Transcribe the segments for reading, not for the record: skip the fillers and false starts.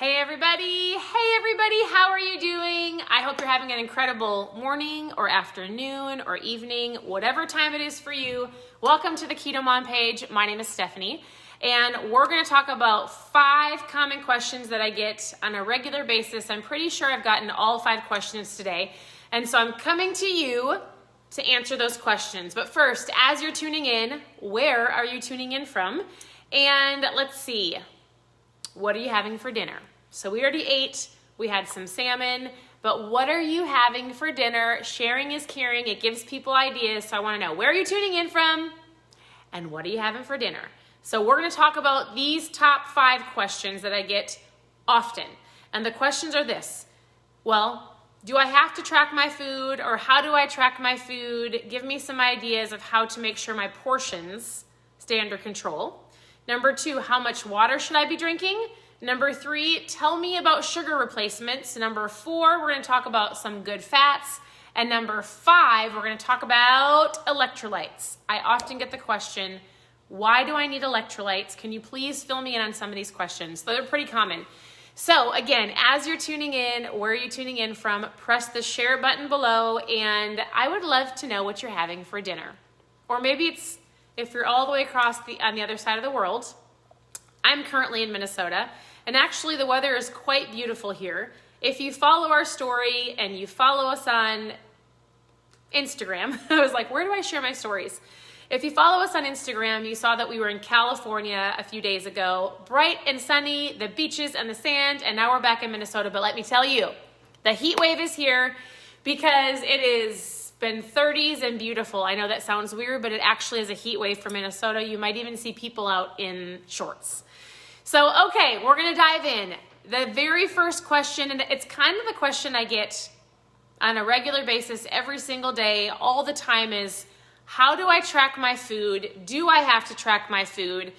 Hey everybody, how are you doing? I hope you're having an incredible morning or afternoon or evening, whatever time it is for you. Welcome to the Keto Mom page. My name is Stephanie, and we're gonna talk about 5 common questions that I get on a regular basis. I'm pretty sure I've gotten all 5 questions today, and so I'm coming to you to answer those questions. But first, as you're tuning in, where are you tuning in from? And let's see, what are you having for dinner? So we already ate, we had some salmon, but what are you having for dinner? Sharing is caring, it gives people ideas, so I wanna know, where are you tuning in from? And what are you having for dinner? So we're gonna talk about these top 5 questions that I get often. And the questions are this: well, do I have to track my food, or how do I track my food? Give me some ideas of how to make sure my portions stay under control. Number 2, how much water should I be drinking? Number 3, tell me about sugar replacements. Number 4, we're gonna talk about some good fats. And number 5, we're gonna talk about electrolytes. I often get the question, why do I need electrolytes? Can you please fill me in on some of these questions? They're pretty common. So again, as you're tuning in, where are you tuning in from? Press the share button below, and I would love to know what you're having for dinner. Or maybe it's, if you're all the way across on the other side of the world. I'm currently in Minnesota, and actually the weather is quite beautiful here. If you follow our story and you follow us on Instagram, I was like, where do I share my stories? If you follow us on Instagram, you saw that we were in California a few days ago, bright and sunny, the beaches and the sand, and now we're back in Minnesota. But let me tell you, the heat wave is here because it is been 30s and beautiful. I know that sounds weird, but it actually is a heat wave for Minnesota. You might even see people out in shorts. So, okay, we're gonna dive in. The very first question, and it's kind of the question I get on a regular basis every single day, all the time, is how do I track my food? Do I have to track my food?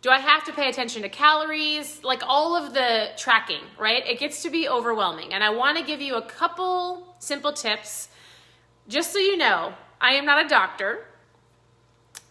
Do I have to pay attention to calories? Like all of the tracking, right? It gets to be overwhelming. And I wanna give you a couple simple tips. Just so you know, I am not a doctor.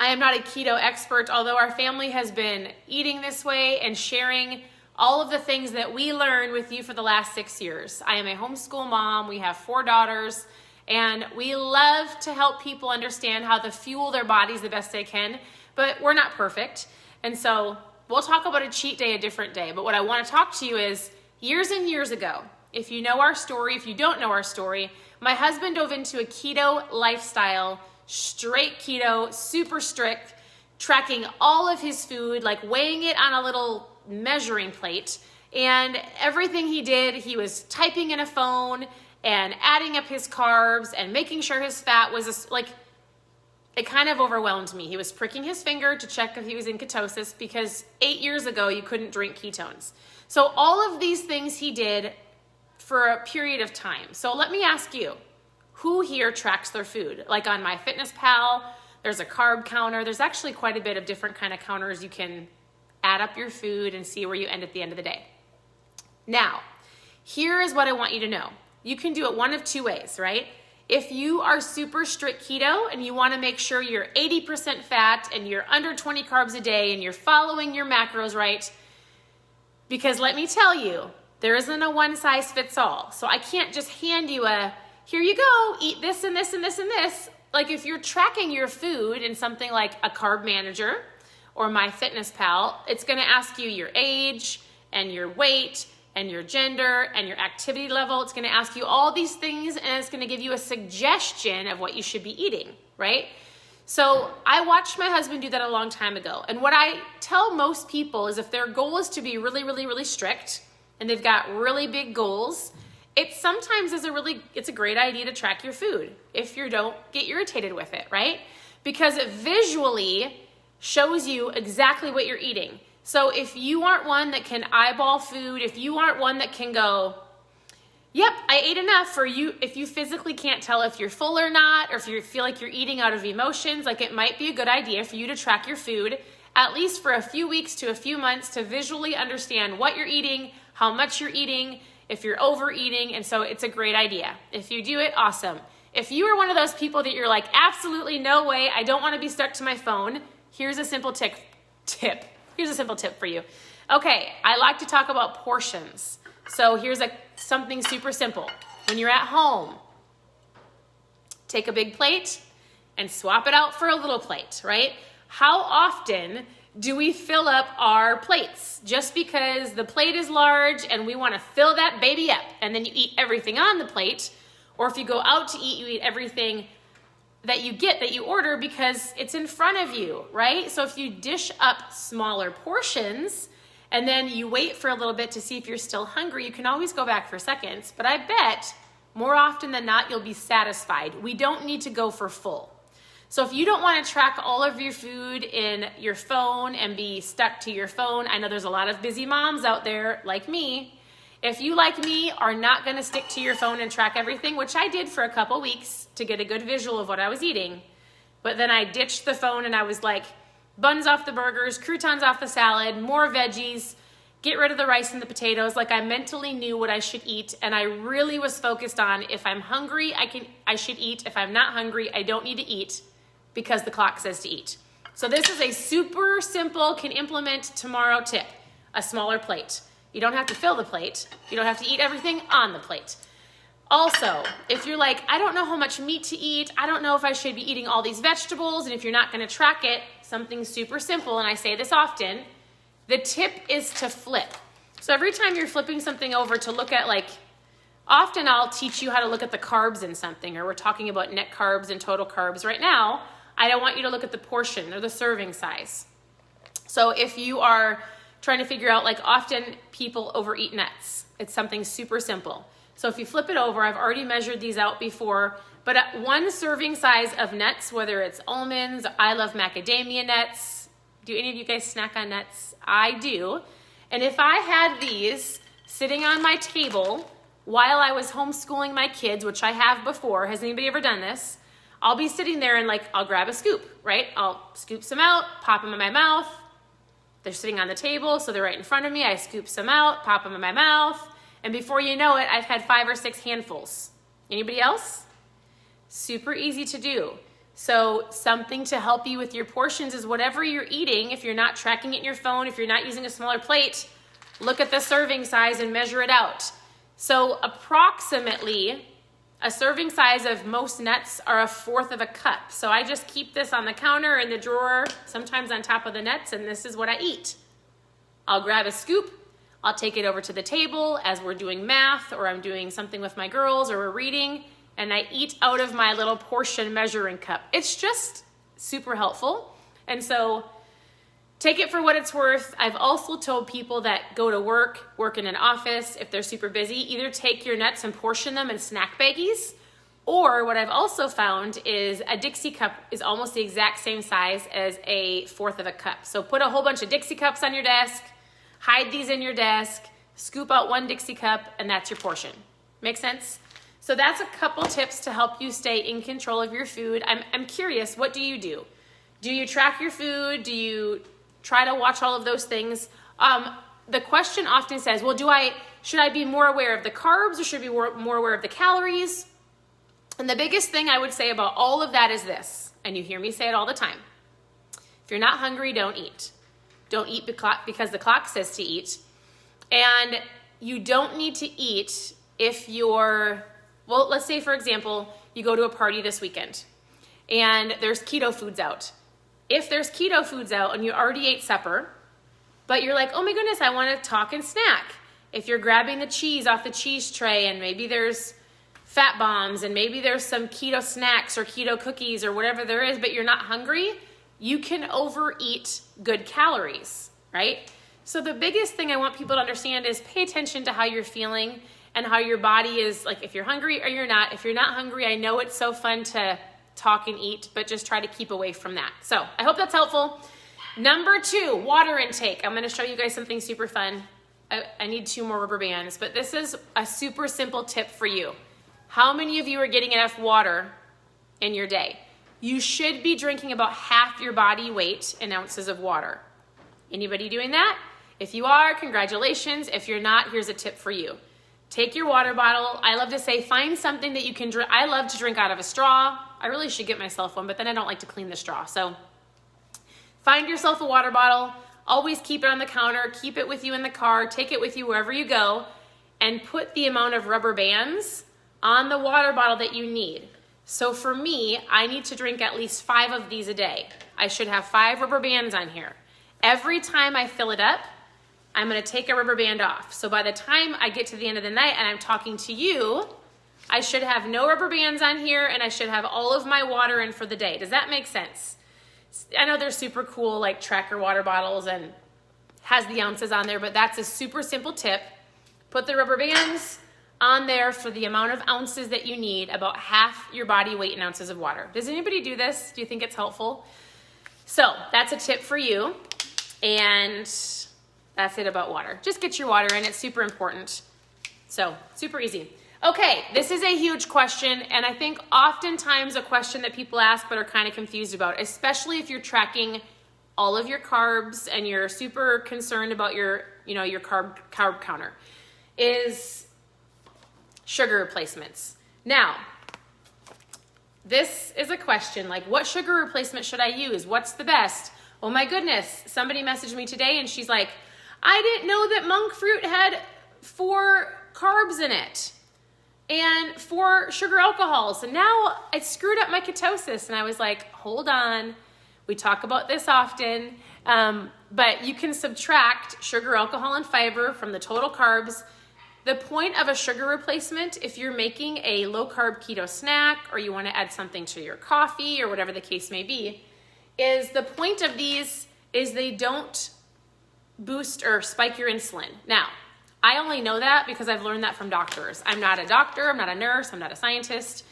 I am not a keto expert, although our family has been eating this way and sharing all of the things that we learned with you for the last 6 years. I am a homeschool mom. We have 4 daughters, and we love to help people understand how to fuel their bodies the best they can, but we're not perfect. And so we'll talk about a cheat day a different day. But what I want to talk to you is years and years ago, if you know our story, if you don't know our story, my husband dove into a keto lifestyle, straight keto, super strict, tracking all of his food, like weighing it on a little measuring plate. And everything he did, he was typing in a phone and adding up his carbs and making sure his fat was like, it kind of overwhelmed me. He was pricking his finger to check if he was in ketosis because 8 years ago you couldn't drink ketones. So all of these things he did for a period of time. So let me ask you, who here tracks their food? Like on MyFitnessPal, there's a carb counter. There's actually quite a bit of different kind of counters. You can add up your food and see where you end at the end of the day. Now, here is what I want you to know. You can do it one of 2 ways, right? If you are super strict keto and you want to make sure you're 80% fat and you're under 20 carbs a day and you're following your macros right, because let me tell you, there isn't a one size fits all. So I can't just hand you a, here you go, eat this and this and this and this. Like if you're tracking your food in something like a carb manager or MyFitnessPal, it's gonna ask you your age and your weight and your gender and your activity level. It's gonna ask you all these things, and it's gonna give you a suggestion of what you should be eating, right? So I watched my husband do that a long time ago. And what I tell most people is if their goal is to be really, really, really strict, and they've got really big goals, it's a great idea to track your food if you don't get irritated with it, right? Because it visually shows you exactly what you're eating. So if you aren't one that can eyeball food, if you aren't one that can go, yep, I ate enough, for you, if you physically can't tell if you're full or not, or if you feel like you're eating out of emotions, like it might be a good idea for you to track your food at least for a few weeks to a few months to visually understand what you're eating, how much you're eating, if you're overeating, and so it's a great idea. If you do it, awesome. If you are one of those people that you're like, absolutely no way, I don't want to be stuck to my phone, here's a simple tip. Here's a simple tip for you. Okay, I like to talk about portions. So here's something super simple. When you're at home, take a big plate and swap it out for a little plate, right? How often do we fill up our plates just because the plate is large and we want to fill that baby up, and then you eat everything on the plate? Or if you go out to eat, you eat everything that you order because it's in front of you, right? So if you dish up smaller portions and then you wait for a little bit to see if you're still hungry, you can always go back for seconds, but I bet more often than not, you'll be satisfied. We don't need to go for full. So if you don't want to track all of your food in your phone and be stuck to your phone, I know there's a lot of busy moms out there like me. If you, like me, are not going to stick to your phone and track everything, which I did for a couple weeks to get a good visual of what I was eating, but then I ditched the phone and I was like, buns off the burgers, croutons off the salad, more veggies, get rid of the rice and the potatoes. Like, I mentally knew what I should eat, and I really was focused on, if I'm hungry, I should eat. If I'm not hungry, I don't need to eat because the clock says to eat. So this is a super simple, can implement tomorrow tip, a smaller plate. You don't have to fill the plate. You don't have to eat everything on the plate. Also, if you're like, I don't know how much meat to eat, I don't know if I should be eating all these vegetables, and if you're not going to track it, something super simple, and I say this often, the tip is to flip. So every time you're flipping something over to look at, like, often I'll teach you how to look at the carbs in something, or we're talking about net carbs and total carbs. Right now, I don't want you to look at the portion or the serving size. So if you are trying to figure out, like, often people overeat nuts. It's something super simple. So if you flip it over, I've already measured these out before, but at one serving size of nuts, whether it's almonds, I love macadamia nuts. Do any of you guys snack on nuts? I do. And if I had these sitting on my table while I was homeschooling my kids, which I have before, has anybody ever done this? I'll be sitting there and, like, I'll grab a scoop, right? I'll scoop some out, pop them in my mouth. They're sitting on the table, so they're right in front of me. I scoop some out, pop them in my mouth, and before you know it, I've had 5 or 6 handfuls. Anybody else? Super easy to do. So something to help you with your portions is whatever you're eating, if you're not tracking it in your phone, if you're not using a smaller plate, look at the serving size and measure it out. So approximately a serving size of most nuts are 1/4 of a cup. So I just keep this on the counter, in the drawer, sometimes on top of the nuts, and this is what I eat. I'll grab a scoop, I'll take it over to the table as we're doing math, or I'm doing something with my girls, or we're reading, and I eat out of my little portion measuring cup. It's just super helpful. And so take it for what it's worth. I've also told people that go to work in an office, if they're super busy, either take your nuts and portion them in snack baggies, or what I've also found is a Dixie cup is almost the exact same size as 1/4 of a cup. So put a whole bunch of Dixie cups on your desk, hide these in your desk, scoop out 1 Dixie cup, and that's your portion. Make sense? So that's a couple tips to help you stay in control of your food. I'm curious, what do you do? Do you track your food? Do you try to watch all of those things? The question often says, well, should I be more aware of the carbs, or should I be more aware of the calories? And the biggest thing I would say about all of that is this, and you hear me say it all the time. If you're not hungry, don't eat. Don't eat because the clock says to eat. And you don't need to eat if well, let's say, for example, you go to a party this weekend and there's keto foods out. If there's keto foods out and you already ate supper, but you're like, oh my goodness, I want to talk and snack. If you're grabbing the cheese off the cheese tray, and maybe there's fat bombs, and maybe there's some keto snacks or keto cookies or whatever there is, but you're not hungry, you can overeat good calories, right? So the biggest thing I want people to understand is pay attention to how you're feeling and how your body is, like, if you're hungry or you're not. If you're not hungry, I know it's so fun to talk and eat, but just try to keep away from that. So I hope that's helpful. Number 2, water intake. I'm going to show you guys something super fun. I need 2 more rubber bands, but this is a super simple tip for you. How many of you are getting enough water in your day? You should be drinking about half your body weight in ounces of water. Anybody doing that? If you are, congratulations. If you're not, here's a tip for you. Take your water bottle. I love to say, find something that you can drink. I love to drink out of a straw. I really should get myself one, but then I don't like to clean the straw. So find yourself a water bottle. always keep it on the counter, keep it with you in the car, take it with you wherever you go, and put the amount of rubber bands on the water bottle that you need. So for me, I need to drink at least 5 of these a day. I should have 5 rubber bands on here. Every time I fill it up, I'm gonna take a rubber band off. So by the time I get to the end of the night and I'm talking to you, I should have no rubber bands on here and I should have all of my water in for the day. Does that make sense? I know they're super cool, like tracker water bottles and has the ounces on there, but that's a super simple tip. Put the rubber bands on there for the amount of ounces that you need, about half your body weight in ounces of water. Does anybody do this? Do you think it's helpful? So that's a tip for you. And that's it about water. Just get your water in. It's super important. So super easy. Okay, this is a huge question, and I think oftentimes a question that people ask but are kind of confused about, especially if you're tracking all of your carbs and you're super concerned about your carb counter, is sugar replacements. Now, this is a question like, what sugar replacement should I use? What's the best? Oh my goodness, somebody messaged me today and she's like, I didn't know that monk fruit had 4 carbs in it and 4 sugar alcohols. And now I screwed up my ketosis. And I was like, hold on. We talk about this often, but you can subtract sugar, alcohol, and fiber from the total carbs. The point of a sugar replacement, if you're making a low-carb keto snack or you want to add something to your coffee or whatever the case may be, is the point of these is they don't boost or spike your insulin. Now, I only know that because I've learned that from doctors. I'm not a doctor, I'm not a nurse, I'm not a scientist,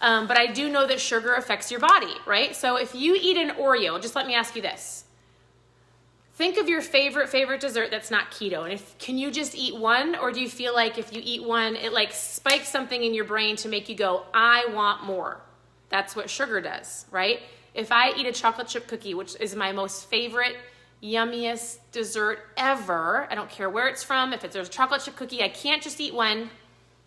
but I do know that sugar affects your body, right? So if you eat an Oreo, just let me ask you this. Think of your favorite dessert that's not keto. And can you just eat one? Or do you feel like if you eat one, it like spikes something in your brain to make you go, I want more? That's what sugar does, right? If I eat a chocolate chip cookie, which is my most favorite, yummiest dessert ever, I don't care where it's from, if it's a chocolate chip cookie, I can't just eat one,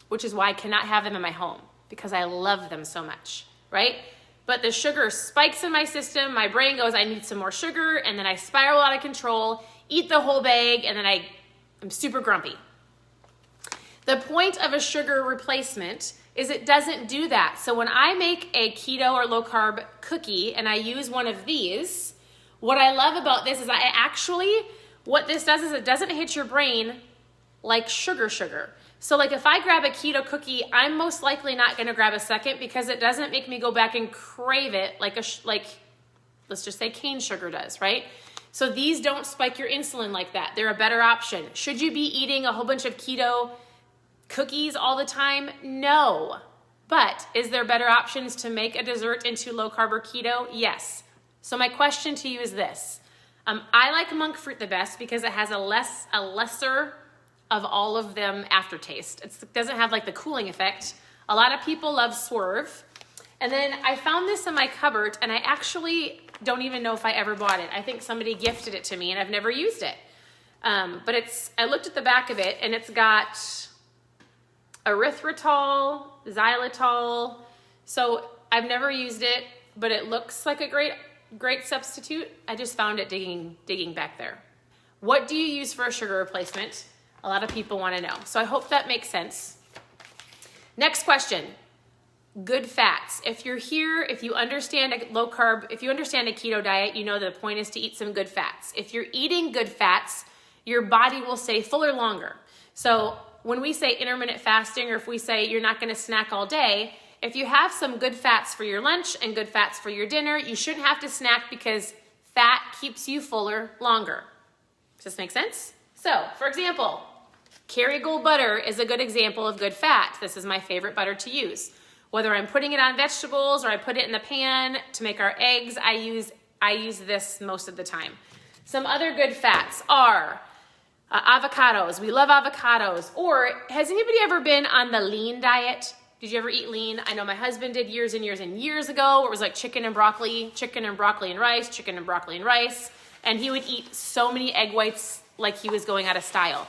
which is why I cannot have them in my home because I love them so much, right? But the sugar spikes in my system, my brain goes, I need some more sugar, and then I spiral out of control, eat the whole bag, and then I'm super grumpy. The point of a sugar replacement is it doesn't do that. So when I make a keto or low carb cookie and I use one of these, what I love about this is what this does is it doesn't hit your brain like sugar. So like if I grab a keto cookie, I'm most likely not gonna grab a second because it doesn't make me go back and crave it like let's just say cane sugar does, right? So these don't spike your insulin like that. They're a better option. Should you be eating a whole bunch of keto cookies all the time? No. But is there better options to make a dessert into low carb or keto? Yes. So my question to you is this. I like monk fruit the best because it has a lesser of all of them aftertaste. It doesn't have like the cooling effect. A lot of people love Swerve. And then I found this in my cupboard and I actually don't even know if I ever bought it. I think somebody gifted it to me and I've never used it. But I looked at the back of it and it's got erythritol, xylitol. So I've never used it, but it looks like a great substitute. I just found it digging back there. What do you use for a sugar replacement? A lot of people want to know. So I hope that makes sense. Next question. Good fats. If you're here, if you understand a low carb, if you understand a keto diet, you know the point is to eat some good fats. If you're eating good fats, your body will stay fuller longer. So when we say intermittent fasting, or if we say you're not going to snack all day, if you have some good fats for your lunch and good fats for your dinner, you shouldn't have to snack because fat keeps you fuller longer. Does this make sense? So, for example, Kerrygold butter is a good example of good fat. This is my favorite butter to use. Whether I'm putting it on vegetables or I put it in the pan to make our eggs, I use this most of the time. Some other good fats are avocados. We love avocados. Or has anybody ever been on the lean diet? Did you ever eat lean? I know my husband did years and years ago, where it was like chicken and broccoli and rice, and he would eat so many egg whites like he was going out of style.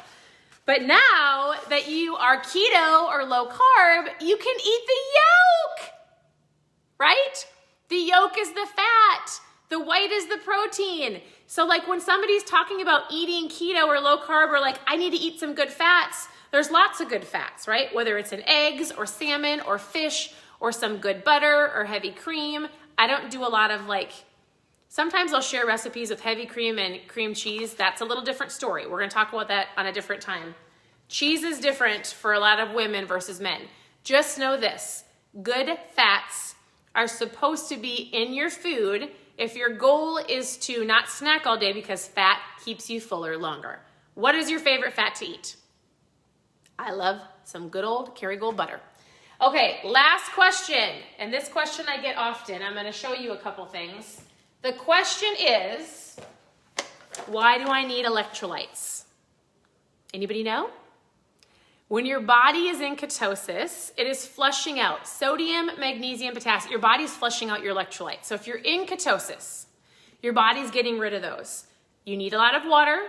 But now that you are keto or low carb, you can eat the yolk, right? The yolk is the fat. The white is the protein. So like when somebody's talking about eating keto or low carb or like, I need to eat some good fats, there's lots of good fats, right? Whether it's in eggs or salmon or fish or some good butter or heavy cream. I don't do a lot of like, sometimes I'll share recipes with heavy cream and cream cheese. That's a little different story. We're gonna talk about that on a different time. Cheese is different for a lot of women versus men. Just know this, good fats are supposed to be in your food if your goal is to not snack all day because fat keeps you fuller longer. What is your favorite fat to eat? I love some good old Kerrygold butter. Okay, last question, and this question I get often. I'm gonna show you a couple things. The question is, why do I need electrolytes? Anybody know? When your body is in ketosis, it is flushing out sodium, magnesium, potassium. Your body's flushing out your electrolytes. So if you're in ketosis, your body's getting rid of those. You need a lot of water,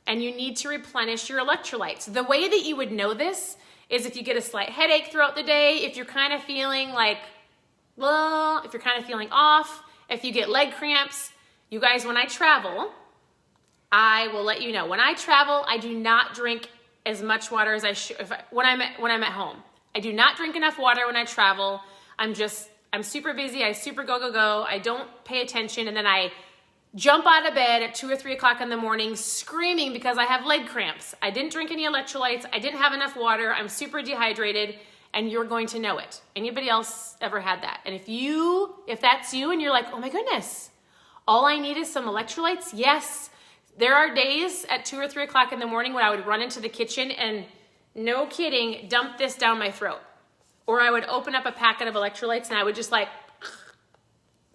and you need to replenish your electrolytes. The way that you would know this is if you get a slight headache throughout the day, if you're kind of feeling like, well, if you're kind of feeling off, if you get leg cramps. You guys, when I travel, I will let you know. When I travel, I do not drink as much water as I should when I'm at home. I do not drink enough water when I travel. I'm super busy. I super go. I don't pay attention, and then I jump out of bed at 2 or 3 o'clock in the morning screaming because I have leg cramps. I didn't drink any electrolytes. I didn't have enough water. I'm super dehydrated, and you're going to know it. Anybody else ever had that? And if that's you and you're like, oh my goodness, all I need is some electrolytes? Yes. There are days at 2 or 3 o'clock in the morning when I would run into the kitchen and, no kidding, dump this down my throat. Or I would open up a packet of electrolytes and I would just like,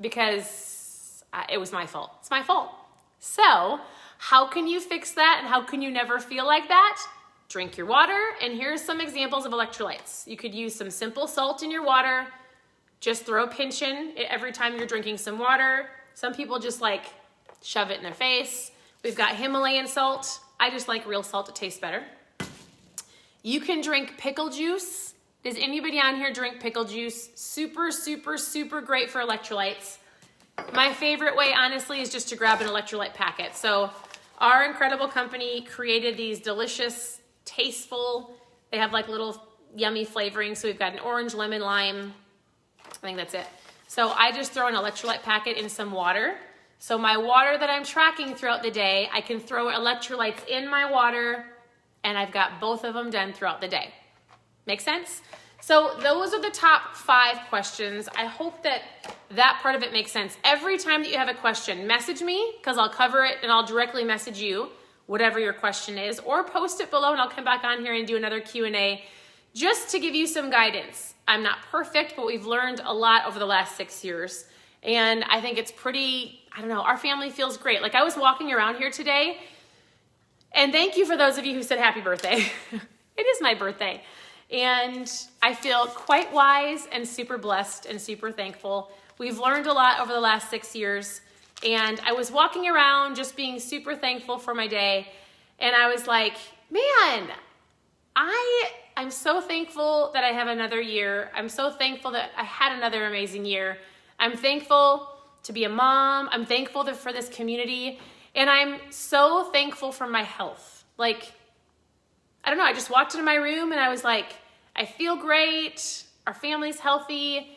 because it was my fault. It's my fault. So how can you fix that and how can you never feel like that? Drink your water, and here's some examples of electrolytes. You could use some simple salt in your water. Just throw a pinch in every time you're drinking some water. Some people just like shove it in their face. We've got Himalayan salt. I just like real salt, it tastes better. You can drink pickle juice. Does anybody on here drink pickle juice? Super, super, super great for electrolytes. My favorite way, honestly, is just to grab an electrolyte packet. So our incredible company created these delicious, tasteful, they have like little yummy flavoring. So we've got an orange, lemon, lime. I think that's it. So I just throw an electrolyte packet in some water. So my water that I'm tracking throughout the day, I can throw electrolytes in my water, and I've got both of them done throughout the day. Make sense? So those are the top 5 questions. I hope that part of it makes sense. Every time that you have a question, message me because I'll cover it and I'll directly message you, whatever your question is, or post it below and I'll come back on here and do another Q&A just to give you some guidance. I'm not perfect, but we've learned a lot over the last 6 years. And I think it's pretty, I don't know, our family feels great. Like I was walking around here today, and thank you for those of you who said happy birthday. It is my birthday. And I feel quite wise and super blessed and super thankful. We've learned a lot over the last 6 years. And I was walking around just being super thankful for my day. And I was like, man, I'm so thankful that I have another year. I'm so thankful that I had another amazing year. I'm thankful to be a mom. I'm thankful for this community. And I'm so thankful for my health. Like, I don't know, I just walked into my room and I was like, I feel great. Our family's healthy.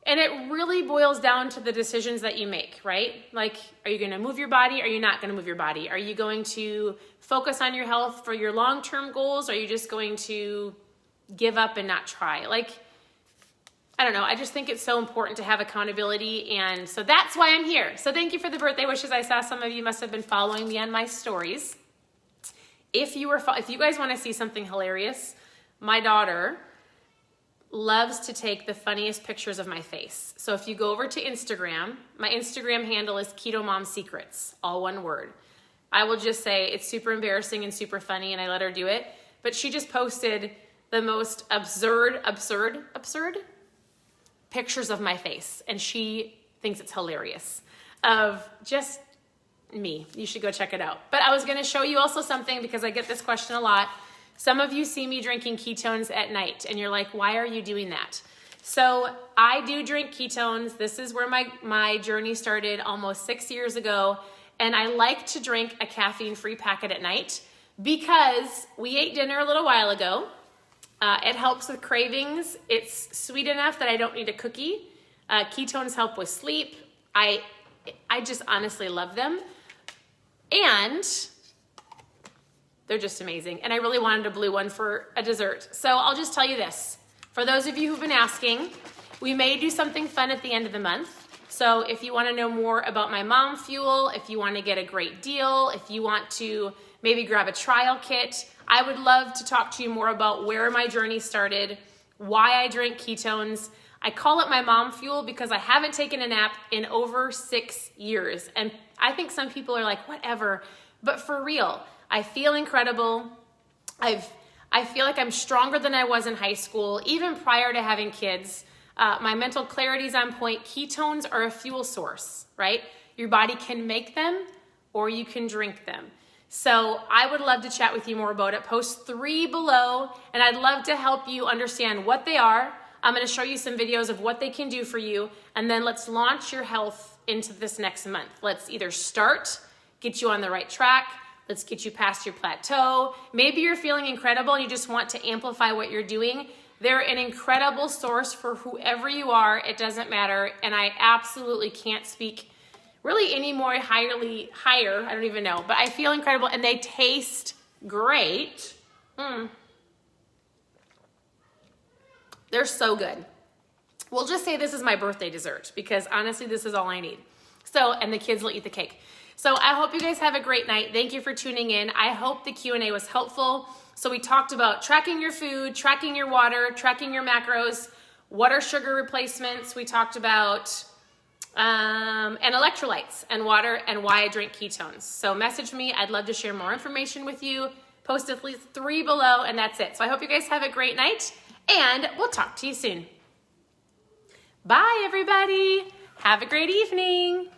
And it really boils down to the decisions that you make, right? Like, are you going to move your body? Are you not going to move your body? Are you going to focus on your health for your long-term goals? Or are you just going to give up and not try? Like, I don't know. I just think it's so important to have accountability. And so that's why I'm here. So thank you for the birthday wishes. I saw some of you must have been following me on my stories. If you guys want to see something hilarious, my daughter loves to take the funniest pictures of my face. So if you go over to Instagram, my Instagram handle is Keto Mom Secrets, all one word. I will just say it's super embarrassing and super funny, and I let her do it. But she just posted the most absurd pictures of my face, and she thinks it's hilarious of just me. You should go check it out. But I was going to show you also something because I get this question a lot. Some of you see me drinking ketones at night and you're like, why are you doing that? So I do drink ketones. This is where my journey started almost 6 years ago. And I like to drink a caffeine-free packet at night because we ate dinner a little while ago. It helps with cravings. It's sweet enough that I don't need a cookie. Ketones help with sleep. I just honestly love them. And they're just amazing. And I really wanted a blue one for a dessert. So I'll just tell you this. For those of you who've been asking, we may do something fun at the end of the month. So if you want to know more about my mom fuel, if you want to get a great deal, if you want to maybe grab a trial kit, I would love to talk to you more about where my journey started, why I drink ketones. I call it my mom fuel because I haven't taken a nap in over 6 years. And I think some people are like, whatever. But for real, I feel incredible. I feel like I'm stronger than I was in high school, even prior to having kids. My mental clarity is on point. Ketones are a fuel source, right? Your body can make them or you can drink them. So I would love to chat with you more about it. Post 3 below, and I'd love to help you understand what they are. I'm going to show you some videos of what they can do for you, and then let's launch your health into this next month. Let's either start, get you on the right track, let's get you past your plateau. Maybe you're feeling incredible and you just want to amplify what you're doing. They're an incredible source for whoever you are. It doesn't matter, and I absolutely can't speak really any more higher, I don't even know, but I feel incredible, and they taste great. They're so good. We'll just say this is my birthday dessert because honestly, this is all I need. So, and the kids will eat the cake. So I hope you guys have a great night. Thank you for tuning in. I hope the Q&A was helpful. So we talked about tracking your food, tracking your water, tracking your macros, what are sugar replacements. We talked about and electrolytes and water and why I drink ketones. So message me. I'd love to share more information with you. Post at least 3 below, and that's it. So I hope you guys have a great night, and we'll talk to you soon. Bye, everybody. Have a great evening.